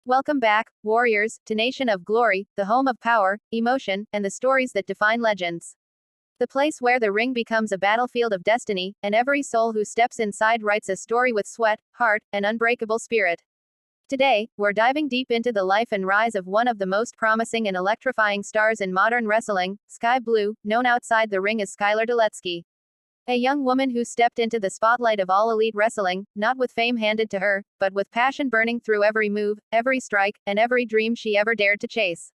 Welcome back, warriors, to Nation of Glory, the home of power, emotion, and the stories that define legends. The place where the ring becomes a battlefield of destiny, and every soul who steps inside writes a story with sweat, heart, and unbreakable spirit. Today, we're diving deep into the life and rise of one of the most promising and electrifying stars in modern wrestling, Skye Blue, known outside the ring as Skylar Dolecki. A young woman who stepped into the spotlight of all elite wrestling, not with fame handed to her, but with passion burning through every move, every strike, and every dream she ever dared to chase.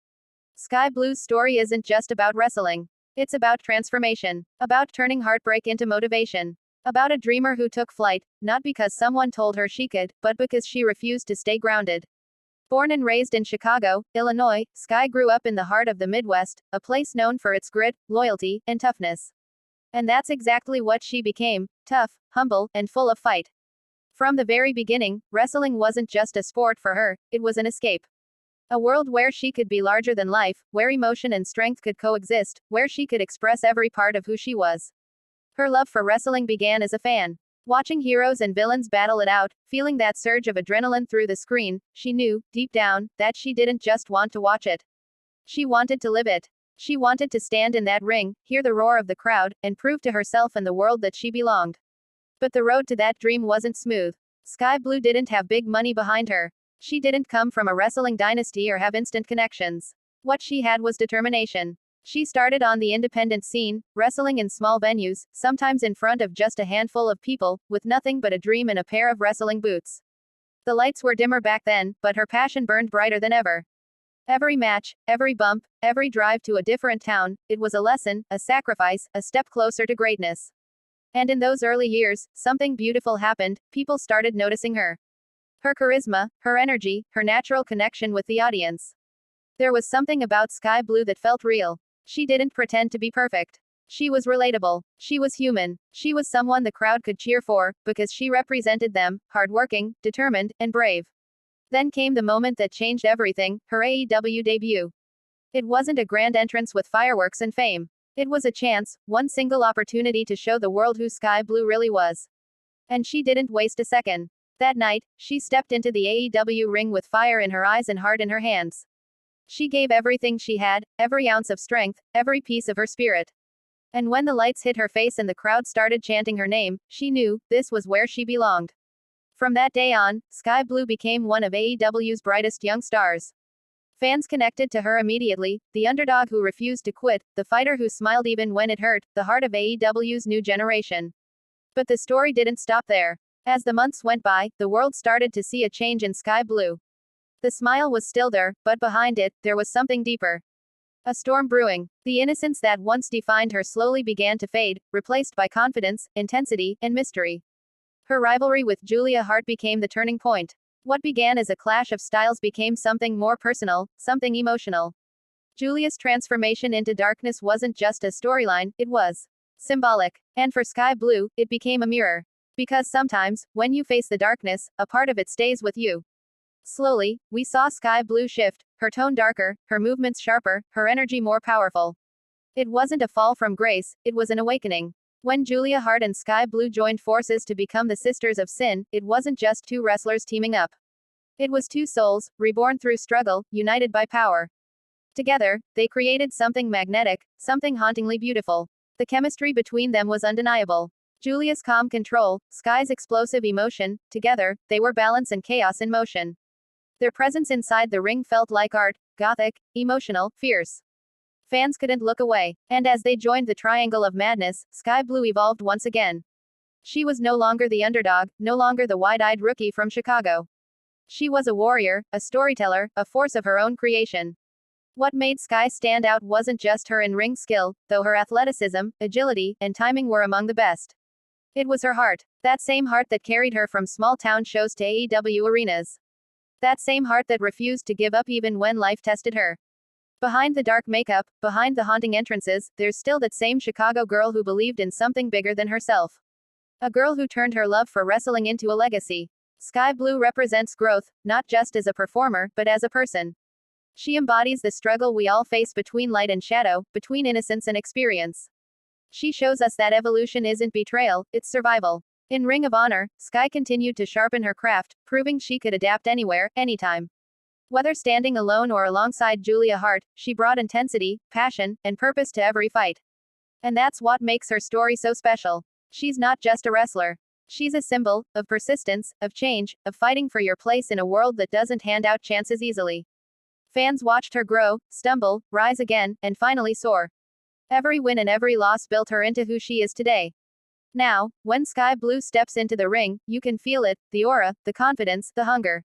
Skye Blue's story isn't just about wrestling. It's about transformation, about turning heartbreak into motivation, about a dreamer who took flight, not because someone told her she could, but because she refused to stay grounded. Born and raised in Chicago, Illinois, Skye grew up in the heart of the Midwest, a place known for its grit, loyalty, and toughness. And that's exactly what she became: tough, humble, and full of fight. From the very beginning, wrestling wasn't just a sport for her, it was an escape. A world where she could be larger than life, where emotion and strength could coexist, where she could express every part of who she was. Her love for wrestling began as a fan. Watching heroes and villains battle it out, feeling that surge of adrenaline through the screen, she knew, deep down, that she didn't just want to watch it. She wanted to live it. She wanted to stand in that ring, hear the roar of the crowd, and prove to herself and the world that she belonged. But the road to that dream wasn't smooth. Skye Blue didn't have big money behind her. She didn't come from a wrestling dynasty or have instant connections. What she had was determination. She started on the independent scene, wrestling in small venues, sometimes in front of just a handful of people, with nothing but a dream and a pair of wrestling boots. The lights were dimmer back then, but her passion burned brighter than ever. Every match, every bump, every drive to a different town, it was a lesson, a sacrifice, a step closer to greatness. And in those early years, something beautiful happened. People started noticing her. Her charisma, her energy, her natural connection with the audience. There was something about Skye Blue that felt real. She didn't pretend to be perfect. She was relatable. She was human. She was someone the crowd could cheer for, because she represented them, hardworking, determined, and brave. Then came the moment that changed everything: her AEW debut. It wasn't a grand entrance with fireworks and fame. It was a chance, one single opportunity to show the world who Skye Blue really was. And she didn't waste a second. That night, she stepped into the AEW ring with fire in her eyes and heart in her hands. She gave everything she had, every ounce of strength, every piece of her spirit. And when the lights hit her face and the crowd started chanting her name, she knew this was where she belonged. From that day on, Skye Blue became one of AEW's brightest young stars. Fans connected to her immediately: the underdog who refused to quit, the fighter who smiled even when it hurt, the heart of AEW's new generation. But the story didn't stop there. As the months went by, the world started to see a change in Skye Blue. The smile was still there, but behind it, there was something deeper. A storm brewing. The innocence that once defined her slowly began to fade, replaced by confidence, intensity, and mystery. Her rivalry with Julia Hart became the turning point. What began as a clash of styles became something more personal, something emotional. Julia's transformation into darkness wasn't just a storyline, it was symbolic. And for Skye Blue, it became a mirror. Because sometimes, when you face the darkness, a part of it stays with you. Slowly, we saw Skye Blue shift, her tone darker, her movements sharper, her energy more powerful. It wasn't a fall from grace, it was an awakening. When Julia Hart and Skye Blue joined forces to become the Sisters of Sin, it wasn't just two wrestlers teaming up. It was two souls, reborn through struggle, united by power. Together, they created something magnetic, something hauntingly beautiful. The chemistry between them was undeniable. Julia's calm control, Skye's explosive emotion, together, they were balance and chaos in motion. Their presence inside the ring felt like art: gothic, emotional, fierce. Fans couldn't look away. And as they joined the triangle of madness, Skye Blue evolved once again. She was no longer the underdog, no longer the wide-eyed rookie from Chicago. She was a warrior, a storyteller, a force of her own creation. What made Skye stand out wasn't just her in-ring skill, though her athleticism, agility, and timing were among the best. It was her heart. That same heart that carried her from small-town shows to AEW arenas. That same heart that refused to give up even when life tested her. Behind the dark makeup, behind the haunting entrances, there's still that same Chicago girl who believed in something bigger than herself. A girl who turned her love for wrestling into a legacy. Skye Blue represents growth, not just as a performer, but as a person. She embodies the struggle we all face between light and shadow, between innocence and experience. She shows us that evolution isn't betrayal, it's survival. In Ring of Honor, Skye continued to sharpen her craft, proving she could adapt anywhere, anytime. Whether standing alone or alongside Julia Hart, she brought intensity, passion, and purpose to every fight. And that's what makes her story so special. She's not just a wrestler. She's a symbol of persistence, of change, of fighting for your place in a world that doesn't hand out chances easily. Fans watched her grow, stumble, rise again, and finally soar. Every win and every loss built her into who she is today. Now, when Skye Blue steps into the ring, you can feel it, the aura, the confidence, the hunger.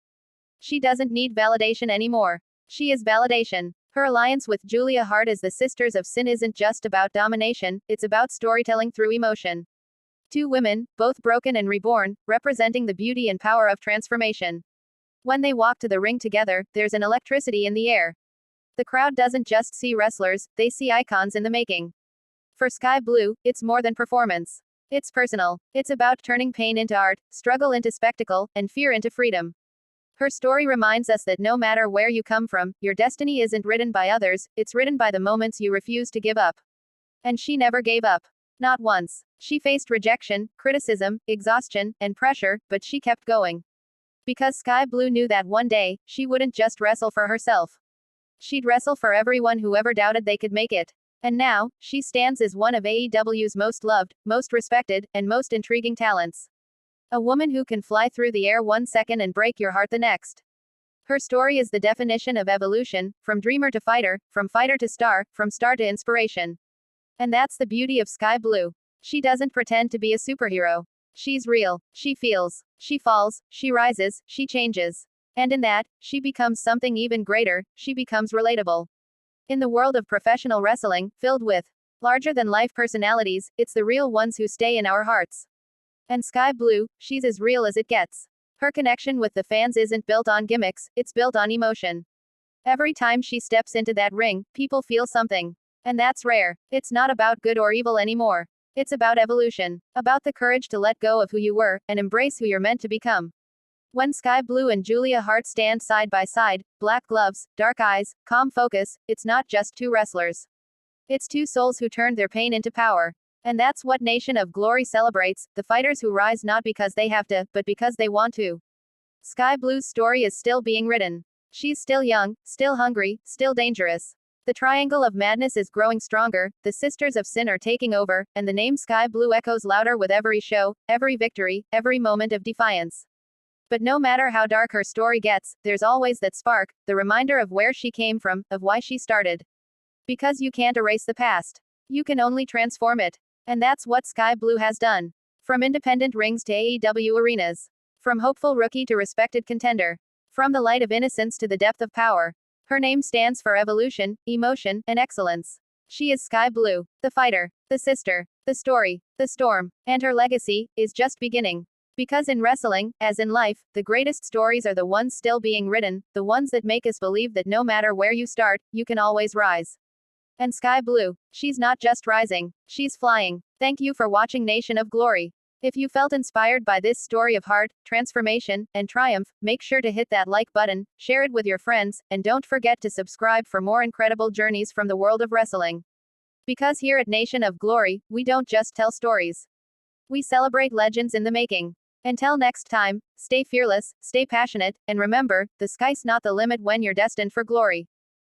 She doesn't need validation anymore. She is validation. Her alliance with Julia Hart as the Sisters of Sin isn't just about domination, it's about storytelling through emotion. Two women, both broken and reborn, representing the beauty and power of transformation. When they walk to the ring together, there's an electricity in the air. The crowd doesn't just see wrestlers, they see icons in the making. For Skye Blue, it's more than performance. It's personal. It's about turning pain into art, struggle into spectacle, and fear into freedom. Her story reminds us that no matter where you come from, your destiny isn't written by others, it's written by the moments you refuse to give up. And she never gave up. Not once. She faced rejection, criticism, exhaustion, and pressure, but she kept going. Because Skye Blue knew that one day, she wouldn't just wrestle for herself. She'd wrestle for everyone who ever doubted they could make it. And now, she stands as one of AEW's most loved, most respected, and most intriguing talents. A woman who can fly through the air one second and break your heart the next. Her story is the definition of evolution, from dreamer to fighter, from fighter to star, from star to inspiration. And that's the beauty of Skye Blue. She doesn't pretend to be a superhero. She's real. She feels. She falls. She rises. She changes. And in that, she becomes something even greater. She becomes relatable. In the world of professional wrestling, filled with larger-than-life personalities, it's the real ones who stay in our hearts. And Skye Blue, she's as real as it gets. Her connection with the fans isn't built on gimmicks, it's built on emotion. Every time she steps into that ring, people feel something. And that's rare. It's not about good or evil anymore. It's about evolution. About the courage to let go of who you were, and embrace who you're meant to become. When Skye Blue and Julia Hart stand side by side, black gloves, dark eyes, calm focus, it's not just two wrestlers. It's two souls who turned their pain into power. And that's what Nation of Glory celebrates, the fighters who rise not because they have to, but because they want to. Skye Blue's story is still being written. She's still young, still hungry, still dangerous. The triangle of madness is growing stronger, the Sisters of Sin are taking over, and the name Skye Blue echoes louder with every show, every victory, every moment of defiance. But no matter how dark her story gets, there's always that spark, the reminder of where she came from, of why she started. Because you can't erase the past. You can only transform it. And that's what Skye Blue has done. From independent rings to AEW arenas. From hopeful rookie to respected contender. From the light of innocence to the depth of power. Her name stands for evolution, emotion, and excellence. She is Skye Blue, the fighter, the sister, the story, the storm, and her legacy is just beginning. Because in wrestling, as in life, the greatest stories are the ones still being written, the ones that make us believe that no matter where you start, you can always rise. And Skye Blue, she's not just rising, she's flying. Thank you for watching Nation of Glory. If you felt inspired by this story of heart, transformation, and triumph, make sure to hit that like button, share it with your friends, and don't forget to subscribe for more incredible journeys from the world of wrestling. Because here at Nation of Glory, we don't just tell stories. We celebrate legends in the making. Until next time, stay fearless, stay passionate, and remember, the sky's not the limit when you're destined for glory.